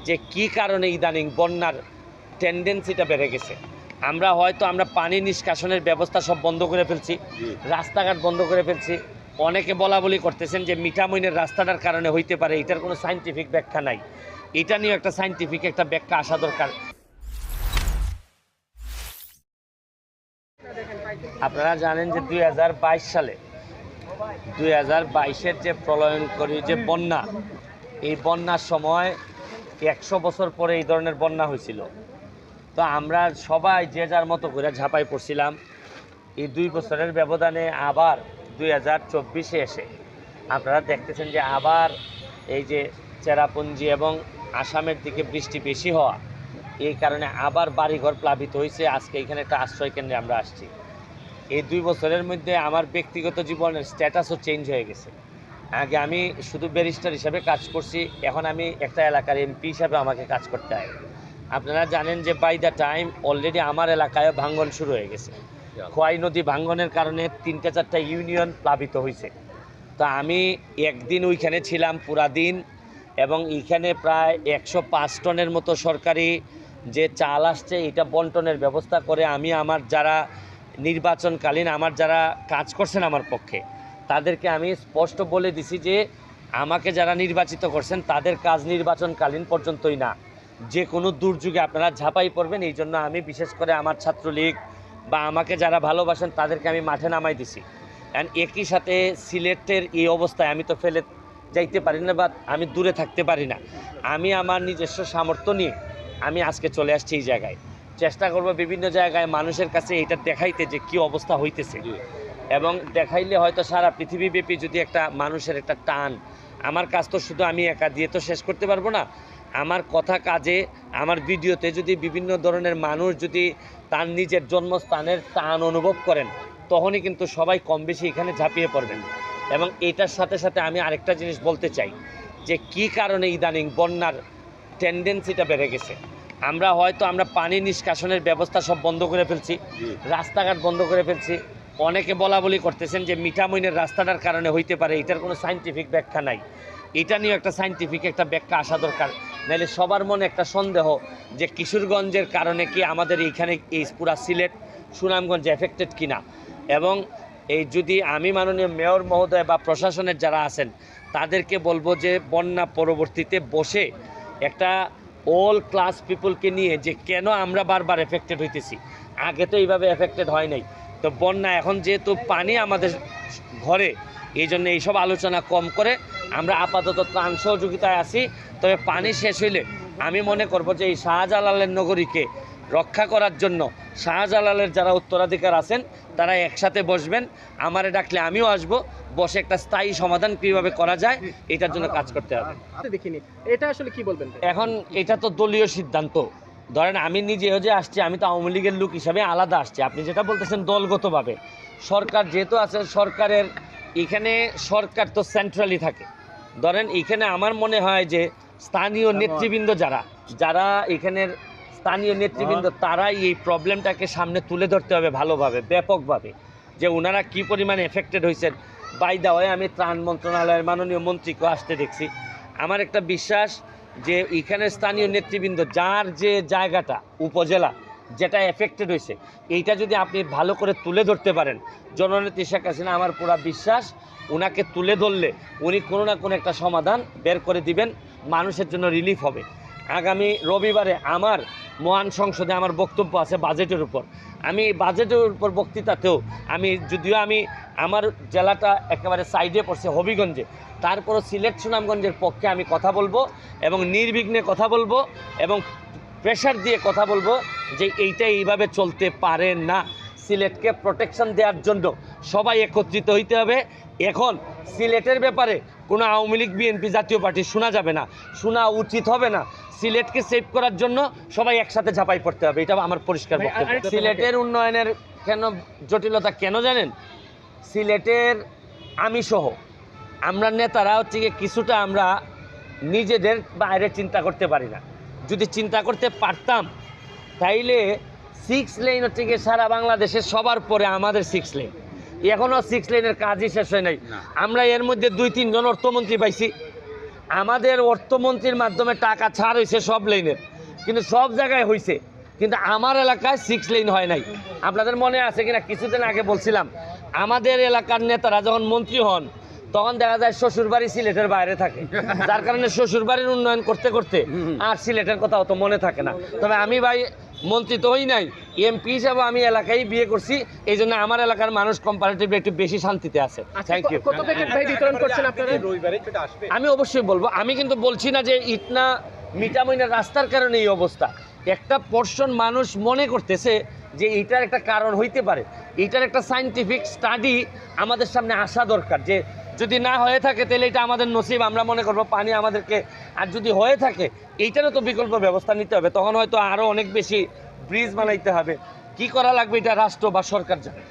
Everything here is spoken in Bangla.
যে কি কারণে ইদানিং বন্যার টেন্ডেন্সিটা বেড়ে গেছে। আমরা পানি নিষ্কাশনের ব্যবস্থা সব বন্ধ করে ফেলছি, রাস্তাঘাট বন্ধ করে ফেলছি। অনেকে বলা বলি করতেছেন যে মিঠামইনের রাস্তাটার কারণে হইতে পারে, এটার কোনো সাইন্টিফিক ব্যাখ্যা নাই। এটা নিয়ে একটা সাইন্টিফিক একটা ব্যাখ্যা আসা দরকার। আপনারা জানেন যে 2022 সালে 2022-এর যে প্রলয়ঙ্করী যে বন্যা, এই বন্যার সময় 100 বছর পরে এই ধরনের বন্যা হয়েছিল। তো আমরা সবাই যে যার মতো করে ঝাঁপাই পড়ছিলাম। এই 2 বছরের ব্যবধানে আবার 2024-এ এসে আপনারা দেখতেছেন যে আবার এই যে চেরাপুঞ্জি এবং আসামের দিকে বৃষ্টি বেশি হওয়া, এই কারণে আবার বাড়িঘর প্লাবিত হয়েছে। আজকে এখানে একটা আশ্রয় কেন্দ্রে আমরা আসছি। এই 2 বছরের মধ্যে আমার ব্যক্তিগত জীবনের স্ট্যাটাসও চেঞ্জ হয়ে গেছে। আগে আমি শুধু ব্যারিস্টার হিসাবে কাজ করছি, এখন আমি একটা এলাকার এমপি হিসাবে আমাকে কাজ করতে হয়। আপনারা জানেন যে বাই দ্য টাইম অলরেডি আমার এলাকায় ভাঙ্গন শুরু হয়ে গেছে। খোয়াই নদী ভাঙ্গনের কারণে 3-4টা ইউনিয়ন প্লাবিত হয়েছে। তো আমি একদিন ওইখানে ছিলাম পুরা দিন, এবং এইখানে প্রায় 105 টনের মতো সরকারি যে চাল আসছে এটা বন্টনের ব্যবস্থা করে আমি আমার যারা নির্বাচনকালীন আমার যারা কাজ করছেন আমার পক্ষে, তাদেরকে আমি স্পষ্ট বলে দিছি যে আমাকে যারা নির্বাচিত করছেন তাদের কাজ নির্বাচনকালীন পর্যন্তই না, যে কোনো দুর্যোগে আপনারা ঝাঁপাই পড়বেন। এই জন্য আমি বিশেষ করে আমার ছাত্রলীগ বা আমাকে যারা ভালোবাসেন তাদেরকে আমি মাঠে নামাই দিছি। অ্যান্ড একই সাথে সিলেটের এই অবস্থায় আমি তো ফেলে যাইতে পারি না বা আমি দূরে থাকতে পারি না। আমি আমার নিজস্ব সামর্থ্য নিয়ে আমি আজকে চলে আসছি এই জায়গায়। চেষ্টা করব বিভিন্ন জায়গায় মানুষের কাছে এটা দেখাইতে যে কি অবস্থা হইতেছে, এবং দেখাইলে হয়তো সারা পৃথিবীব্যাপী যদি একটা মানুষের একটা টান, আমার কাজ তো শুধু আমি একা দিয়ে তো শেষ করতে পারবো না। আমার কথা কাজে আমার ভিডিওতে যদি বিভিন্ন ধরনের মানুষ যদি তার নিজের জন্মস্থানের টান অনুভব করেন, তখনই কিন্তু সবাই কম বেশি এখানে ঝাঁপিয়ে পড়বেন। এবং এটার সাথে সাথে আমি আরেকটা জিনিস বলতে চাই যে কি কারণে ইদানিং বন্যার টেন্ডেন্সিটা বেড়ে গেছে। আমরা পানি নিষ্কাশনের ব্যবস্থা সব বন্ধ করে ফেলছি, রাস্তাঘাট বন্ধ করে ফেলছি। অনেকে বলা বলি করতেছেন যে মিঠামইনের রাস্তাটার কারণে হইতে পারে, এটার কোনো সাইন্টিফিক ব্যাখ্যা নাই। এটা নিয়ে একটা সাইন্টিফিক একটা ব্যাখ্যা আসা দরকার, নাহলে সবার মনে একটা সন্দেহ যে কিশোরগঞ্জের কারণে কি আমাদের এইখানে এই পুরা সিলেট সুনামগঞ্জ এফেক্টেড কিনা। এবং এই যদি আমি মাননীয় মেয়র মহোদয় বা প্রশাসনের যারা আছেন তাদেরকে বলবো যে বন্যা পরবর্তীতে বসে একটা অল ক্লাস পিপলকে নিয়ে যে কেন আমরা বারবার এফেক্টেড হইতেছি, আগে তো এইভাবে এফেক্টেড হয় নাই। তো বন্যা এখন যেহেতু পানি আমাদের ঘরে, এই জন্য এইসব আলোচনা কম করে আমরা আপাতত ত্রাণ সহযোগিতায় আছি। তবে পানি শেষ হইলে আমি মনে করব যে এই শাহজালালের নগরীকে রক্ষা করার জন্য শাহজালালের যারা উত্তরাধিকার আছেন তারা একসাথে বসবেন, আমারে ডাকলে আমিও আসব, বসে একটা স্থায়ী সমাধান কীভাবে করা যায় এটার জন্য কাজ করতে হবে। দেখিনি এটা আসলে কি বলবেন? এখন এটা তো দলীয় সিদ্ধান্ত। ধরেন আমি নিজেও যে আসছি, আমি তো আওয়ামী লীগের লোক হিসাবে আলাদা আসছি। আপনি যেটা বলতেছেন দলগতভাবে, সরকার যেহেতু আছে, সরকারের এখানে সরকার তো সেন্ট্রালি থাকে। ধরেন এখানে আমার মনে হয় যে স্থানীয় নেতৃবৃন্দ যারা এখানের স্থানীয় নেতৃবৃন্দ তারাই এই প্রবলেমটাকে সামনে তুলে ধরতে হবে ভালোভাবে, ব্যাপকভাবে, যে ওনারা কী পরিমাণে এফেক্টেড হয়েছেন। বাই দা ওয়ে আমি ত্রাণ মন্ত্রণালয়ের মাননীয় মন্ত্রীকেও আসতে দেখছি। আমার একটা বিশ্বাস যে এখানে স্থানীয় নেতৃবৃন্দ যার যে জায়গাটা উপজেলা যেটা এফেক্টেড হয়েছে, এইটা যদি আপনি ভালো করে তুলে ধরতে পারেন, জননেত্রী শেখ হাসিনা, আমার পুরা বিশ্বাস ওনাকে তুলে ধরলে উনি কোনো না কোনো একটা সমাধান বের করে দিবেন, মানুষের জন্য রিলিফ হবে। আগামী রবিবারে আমার মহান সংসদে আমার বক্তব্য আছে বাজেটের উপর। আমি বাজেটের উপর বক্তৃতাতেও যদিও আমার জেলাটা একেবারে সাইডে পড়ছে হবিগঞ্জে, তারপরও সিলেট সুনামগঞ্জের পক্ষে আমি কথা বলবো এবং নির্বিঘ্নে কথা বলবো এবং প্রেশার দিয়ে কথা বলবো যে এইটা এইভাবে চলতে পারে না। সিলেটকে প্রোটেকশন দেওয়ার জন্য সবাই একত্রিত হইতে হবে। এখন সিলেটের ব্যাপারে কোনো আওয়ামী লীগ বিএনপি জাতীয় পার্টি শোনা যাবে না, শোনা উচিত হবে না। সিলেটকে সেভ করার জন্য সবাই একসাথে ঝাঁপাই পড়তে হবে, এটা আমার পরিষ্কার বক্তব্য। সিলেটের উন্নয়নের কেন জটিলতা কেন জানেন? সিলেটের আমি সহ আমরা নেতারা কিছুটা আমরা নিজেদের বাইরে চিন্তা করতে পারি না। যদি চিন্তা করতে পারতাম তাইলে 6 লেন সারা বাংলাদেশের সবার পরে আমাদের 6 লেন, এখনও 6 লেনের কাজই শেষ হয় নাই। আমরা এর মধ্যে 2-3 জন অর্থমন্ত্রী পাইছি, আমাদের অর্থমন্ত্রীর মাধ্যমে টাকা ছাড় হয়েছে সব লেনের, কিন্তু সব জায়গায় হয়েছে, কিন্তু আমার এলাকায় 6 লেন হয় নাই। আপনাদের মনে আছে কিনা কিছুদিন আগে বলছিলাম, আমাদের এলাকার নেতারা যখন মন্ত্রী হন তখন দেখা যায় শ্বশুরবাড়ি সিলেটের বাইরে থাকে, যার কারণে শ্বশুরবাড়ির উন্নয়ন করতে করতে আর সিলেটের কথা অত মনে থাকে না। তবে আমি ভাই মন্ত্রী তো হই নাই, এমপি হিসাবে আমি এলাকায় বিয়ে করছি, এই জন্য আমার এলাকার মানুষ কম্পারেটিভলি একটু বেশি শান্তিতে আছে। Thank you. কত প্যাকেট ভাই বিতরণ করছেন আপনারা? আমি অবশ্যই বলবো, আমি কিন্তু বলছি না যে ইটনা মিটামইনা রাস্তার কারণে এই অবস্থা। একটা পোর্শন মানুষ মনে করতেছে যে এইটার একটা কারণ হইতে পারে, এইটার একটা সায়েন্টিফিক স্টাডি আমাদের সামনে আসা দরকার, যে যদি না হয়ে থাকে তাহলে এটা আমাদের নসিব, আমরা মনে করবো পানি আমাদেরকে, আর যদি হয়ে থাকে এইটারও তো বিকল্প ব্যবস্থা নিতে হবে, তখন হয়তো আরও অনেক বেশি ব্রিজ বানাইতে হবে। কি করা লাগবে এটা রাষ্ট্র বা সরকার জানে।